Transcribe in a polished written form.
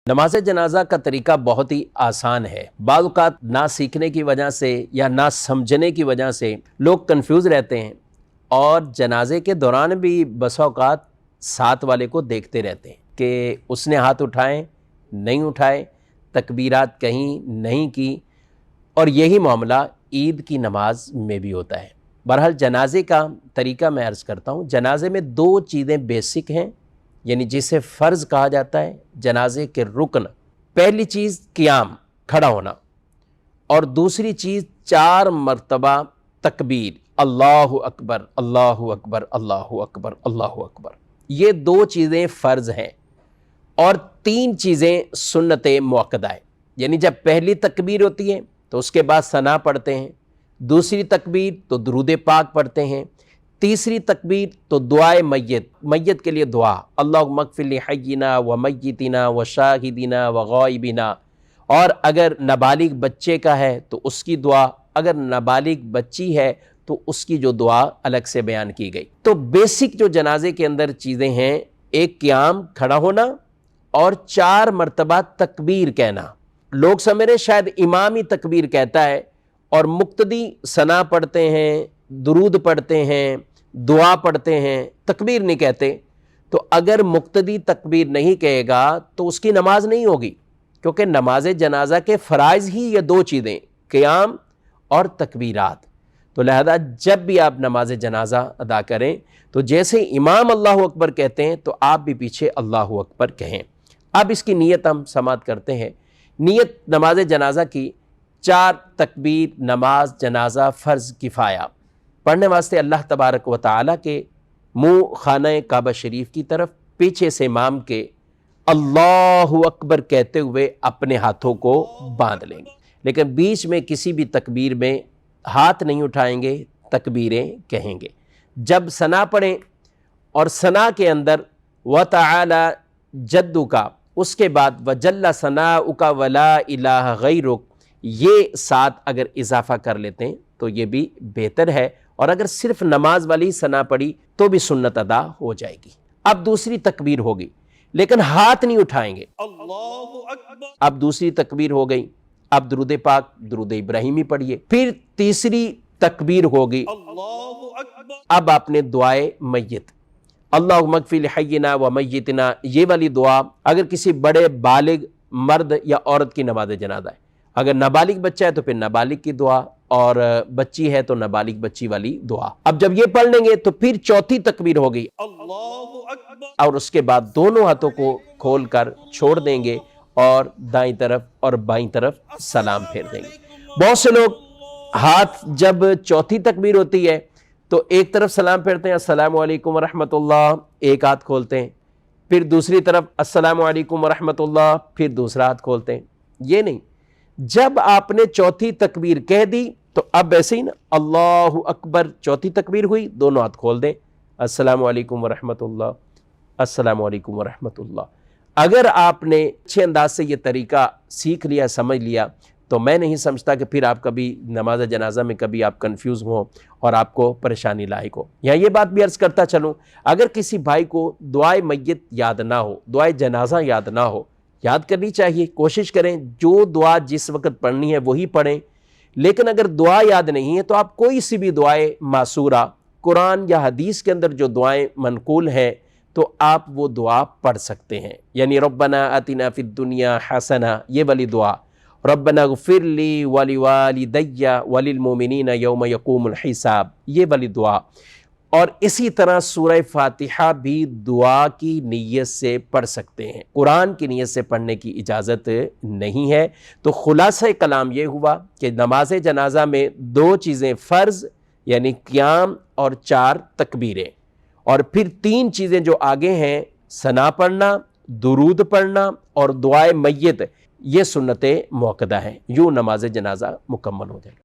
نماز جنازہ کا طریقہ بہت ہی آسان ہے۔ بعض اوقات نہ سیکھنے کی وجہ سے یا نہ سمجھنے کی وجہ سے لوگ کنفیوز رہتے ہیں اور جنازے کے دوران بھی بسا اوقات ساتھ والے کو دیکھتے رہتے ہیں کہ اس نے ہاتھ اٹھائے نہیں اٹھائے، تکبیرات کہیں نہیں کی، اور یہی معاملہ عید کی نماز میں بھی ہوتا ہے۔ بہرحال جنازے کا طریقہ میں عرض کرتا ہوں۔ جنازے میں دو چیزیں بیسک ہیں، یعنی جسے فرض کہا جاتا ہے، جنازے کے رکن۔ پہلی چیز قیام، کھڑا ہونا، اور دوسری چیز 4 مرتبہ تکبیر، اللہ اکبر اللہ اکبر اللہ اکبر اللہ اکبر۔ یہ 2 چیزیں فرض ہیں اور 3 چیزیں سنت مؤکدہ ہیں۔ یعنی جب پہلی تکبیر ہوتی ہے تو اس کے بعد ثنا پڑھتے ہیں، دوسری تکبیر تو درود پاک پڑھتے ہیں، تیسری تکبیر تو دعائے میت کے لیے دعا، اللہم اغفر لحینا و میتنا و شاہدنا و غائبنا، اور اگر نابالغ بچے کا ہے تو اس کی دعا، اگر نابالغ بچی ہے تو اس کی جو دعا الگ سے بیان کی گئی۔ تو بیسک جو جنازے کے اندر چیزیں ہیں، ایک قیام، کھڑا ہونا، اور 4 مرتبہ تکبیر کہنا۔ لوگ سمجھ رہے شاید امام ہی تکبیر کہتا ہے اور مقتدی ثنا پڑھتے ہیں، درود پڑھتے ہیں، دعا پڑھتے ہیں، تکبیر نہیں کہتے۔ تو اگر مقتدی تکبیر نہیں کہے گا تو اس کی نماز نہیں ہوگی، کیونکہ نماز جنازہ کے فرائض ہی یہ 2 چیزیں، قیام اور تکبیرات۔ تو لہذا جب بھی آپ نماز جنازہ ادا کریں تو جیسے امام اللہ اکبر کہتے ہیں تو آپ بھی پیچھے اللہ اکبر کہیں۔ اب اس کی نیت ہم سماعت کرتے ہیں۔ نیت نماز جنازہ کی 4 تکبیر نماز جنازہ فرض کفایہ پڑھنے واسطے اللہ تبارک و تعالیٰ کے منہ خانہ کعبہ شریف کی طرف پیچھے سے امام کے اللہ اکبر کہتے ہوئے اپنے ہاتھوں کو باندھ لیں گے، لیکن بیچ میں کسی بھی تکبیر میں ہاتھ نہیں اٹھائیں گے، تکبیریں کہیں گے۔ جب ثنا پڑھیں اور ثنا کے اندر وَتَعَالَى جَدُّكَ، اس کے بعد وَجَلَّ ثَنَاؤُكَ وَلَا إِلَٰهَ غَيْرُكَ، یہ 7 اگر اضافہ کر لیتے ہیں تو یہ بھی بہتر ہے، اور اگر صرف نماز والی ثنا پڑھی تو بھی سنت ادا ہو جائے گی۔ اب دوسری تکبیر ہوگی لیکن ہاتھ نہیں اٹھائیں گے، اللہ اکبر۔ اب دوسری تکبیر ہو گئی، اب درود پاک، درود ابراہیمی پڑھیے۔ پھر تیسری تکبیر ہوگی، اللہ اکبر۔ اب آپ نے دعائے میت، اللہم اغفر لحینا و میتنا، یہ والی دعا اگر کسی بڑے بالغ مرد یا عورت کی نماز جنازہ ہے، اگر نابالغ بچہ ہے تو پھر نابالغ کی دعا، اور بچی ہے تو نابالغ بچی والی دعا۔ اب جب یہ پڑھ لیں گے تو پھر چوتھی تکبیر ہوگی، اللہ اکبر، اور اس کے بعد دونوں ہاتھوں کو کھول کر چھوڑ دیں گے اور دائیں طرف اور بائیں طرف سلام پھیر دیں گے۔ بہت سے لوگ ہاتھ جب چوتھی تکبیر ہوتی ہے تو ایک طرف سلام پھیرتے ہیں، السلام علیکم ورحمۃ اللہ، ایک ہاتھ کھولتے ہیں، پھر دوسری طرف السلام علیکم ورحمۃ اللہ، پھر دوسرا ہاتھ کھولتے ہیں۔ یہ نہیں، جب آپ نے چوتھی تکبیر کہہ دی تو اب ایسے ہی نا، اللہ اکبر، چوتھی تکبیر ہوئی، دونوں ہاتھ کھول دیں، السلام علیکم ورحمۃ اللہ، السلام علیکم ورحمۃ اللہ۔ اگر آپ نے اچھے انداز سے یہ طریقہ سیکھ لیا، سمجھ لیا، تو میں نہیں سمجھتا کہ پھر آپ کبھی نماز جنازہ میں کبھی آپ کنفیوز ہوں اور آپ کو پریشانی لاحق ہو۔ یہاں یہ بات بھی عرض کرتا چلوں، اگر کسی بھائی کو دعائے میت یاد نہ ہو، دعائے جنازہ یاد نہ ہو، یاد کرنی چاہیے، کوشش کریں جو دعا جس وقت پڑھنی ہے وہی پڑھیں۔ لیکن اگر دعا یاد نہیں ہے تو آپ کوئی سی بھی دعائیں معصورہ، قرآن یا حدیث کے اندر جو دعائیں منقول ہیں تو آپ وہ دعا پڑھ سکتے ہیں۔ یعنی ربنا آتنا فی الدنیا حسنہ، یہ والی دعا، ربنا اغفر لی ولوالدی وللمؤمنین یوم یقوم الحساب، یہ والی دعا۔ اور اسی طرح سورہ فاتحہ بھی دعا کی نیت سے پڑھ سکتے ہیں، قرآن کی نیت سے پڑھنے کی اجازت نہیں ہے۔ تو خلاصہ کلام یہ ہوا کہ نماز جنازہ میں 2 چیزیں فرض، یعنی قیام اور 4 تکبیریں، اور پھر 3 چیزیں جو آگے ہیں، ثنا پڑھنا، درود پڑھنا اور دعائے میت، یہ سنت مؤکدہ ہیں۔ یوں نماز جنازہ مکمل ہو جائے۔